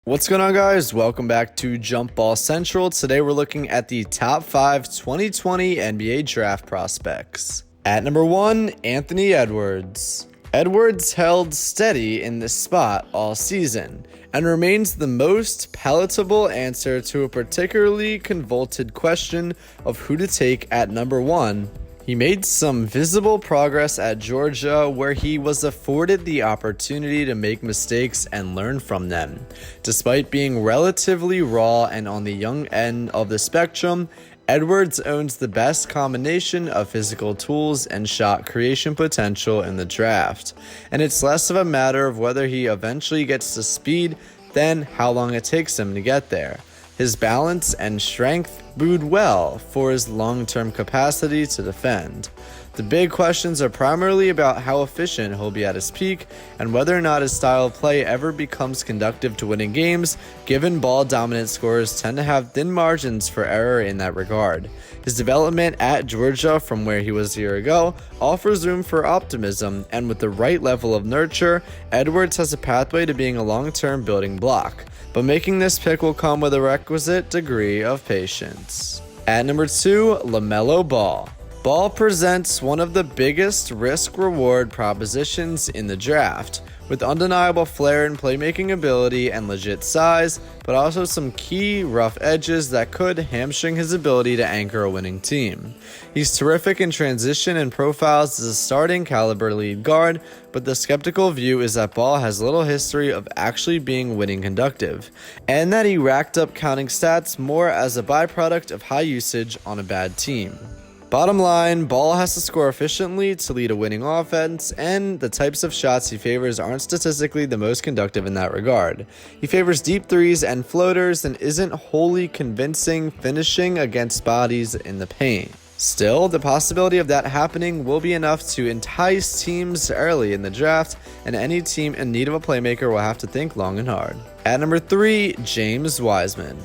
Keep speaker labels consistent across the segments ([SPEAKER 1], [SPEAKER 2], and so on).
[SPEAKER 1] What's going on, guys? Welcome back to Jump Ball Central. Today we're looking at the top 5 2020 NBA draft prospects. At number 1, Anthony Edwards. Edwards held steady in this spot all season and remains the most palatable answer to a particularly convoluted question of who to take at number 1. He made some visible progress at Georgia, where he was afforded the opportunity to make mistakes and learn from them. Despite being relatively raw and on the young end of the spectrum, Edwards owns the best combination of physical tools and shot creation potential in the draft, and it's less of a matter of whether he eventually gets to speed than how long it takes him to get there. His balance and strength bode well for his long-term capacity to defend. The big questions are primarily about how efficient he'll be at his peak and whether or not his style of play ever becomes conducive to winning games, given ball-dominant scorers tend to have thin margins for error in that regard. His development at Georgia from where he was a year ago offers room for optimism, and with the right level of nurture, Edwards has a pathway to being a long-term building block. But making this pick will come with a requisite degree of patience. At number 2, LaMelo Ball. Ball presents one of the biggest risk-reward propositions in the draft, with undeniable flair and playmaking ability and legit size, but also some key rough edges that could hamstring his ability to anchor a winning team. He's terrific in transition and profiles as a starting caliber lead guard, but the skeptical view is that Ball has little history of actually being winning conductive, and that he racked up counting stats more as a byproduct of high usage on a bad team. Bottom line, Ball has to score efficiently to lead a winning offense, and the types of shots he favors aren't statistically the most conducive in that regard. He favors deep threes and floaters and isn't wholly convincing finishing against bodies in the paint. Still, the possibility of that happening will be enough to entice teams early in the draft, and any team in need of a playmaker will have to think long and hard. At number 3, James Wiseman.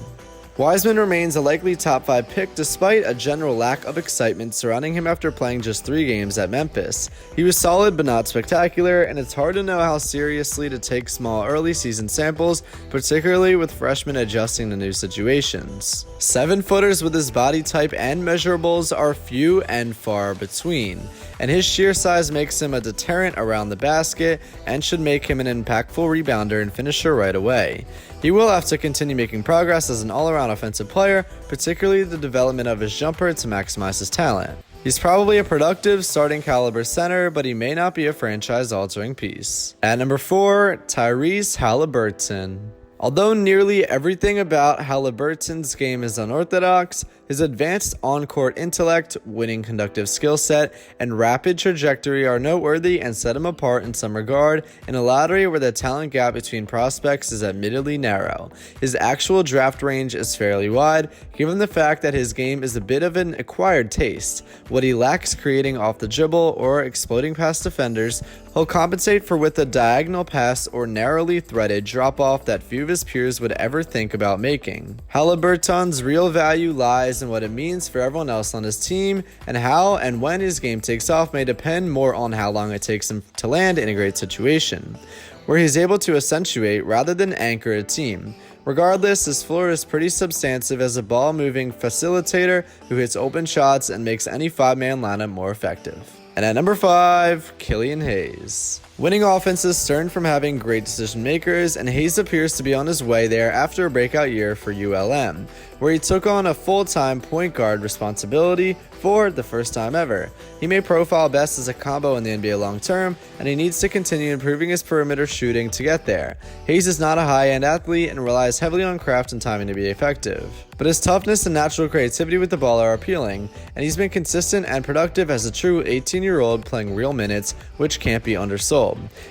[SPEAKER 1] Wiseman remains a likely top 5 pick despite a general lack of excitement surrounding him after playing just 3 games at Memphis. He was solid but not spectacular, and it's hard to know how seriously to take small early season samples, particularly with freshmen adjusting to new situations. 7-footers with his body type and measurables are few and far between, and his sheer size makes him a deterrent around the basket and should make him an impactful rebounder and finisher right away. He will have to continue making progress as an all-around offensive player, particularly the development of his jumper to maximize his talent. He's probably a productive starting caliber center, but he may not be a franchise-altering piece. At number 4, Tyrese Haliburton. Although nearly everything about Haliburton's game is unorthodox, his advanced on-court intellect, winning conductive skill set, and rapid trajectory are noteworthy and set him apart in some regard in a lottery where the talent gap between prospects is admittedly narrow. His actual draft range is fairly wide, given the fact that his game is a bit of an acquired taste. What he lacks creating off the dribble or exploding past defenders, he'll compensate for with a diagonal pass or narrowly threaded drop-off that few of his peers would ever think about making. Haliburton's real value lies in what it means for everyone else on his team, and how and when his game takes off may depend more on how long it takes him to land in a great situation, where he's able to accentuate rather than anchor a team. Regardless, his floor is pretty substantive as a ball-moving facilitator who hits open shots and makes any 5-man lineup more effective. And at number 5, Killian Hayes. Winning offenses turn from having great decision makers, and Hayes appears to be on his way there after a breakout year for ULM, where he took on a full-time point guard responsibility for the first time ever. He may profile best as a combo in the NBA long term, and he needs to continue improving his perimeter shooting to get there. Hayes is not a high-end athlete and relies heavily on craft and timing to be effective, but his toughness and natural creativity with the ball are appealing, and he's been consistent and productive as a true 18-year-old playing real minutes, which can't be undersold.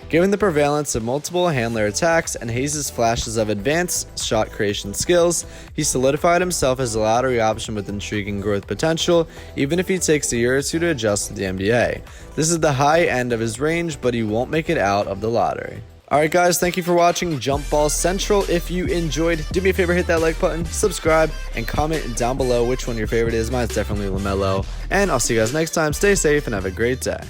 [SPEAKER 1] Given the prevalence of multiple handler attacks and Hayes' flashes of advanced shot creation skills, he solidified himself as a lottery option with intriguing growth potential, even if he takes a year or two to adjust to the NBA. This is the high end of his range, but he won't make it out of the lottery. Alright guys, thank you for watching Jump Ball Central. If you enjoyed, do me a favor, hit that like button, subscribe, and comment down below which one your favorite is. Mine's definitely LaMelo. And I'll see you guys next time. Stay safe and have a great day.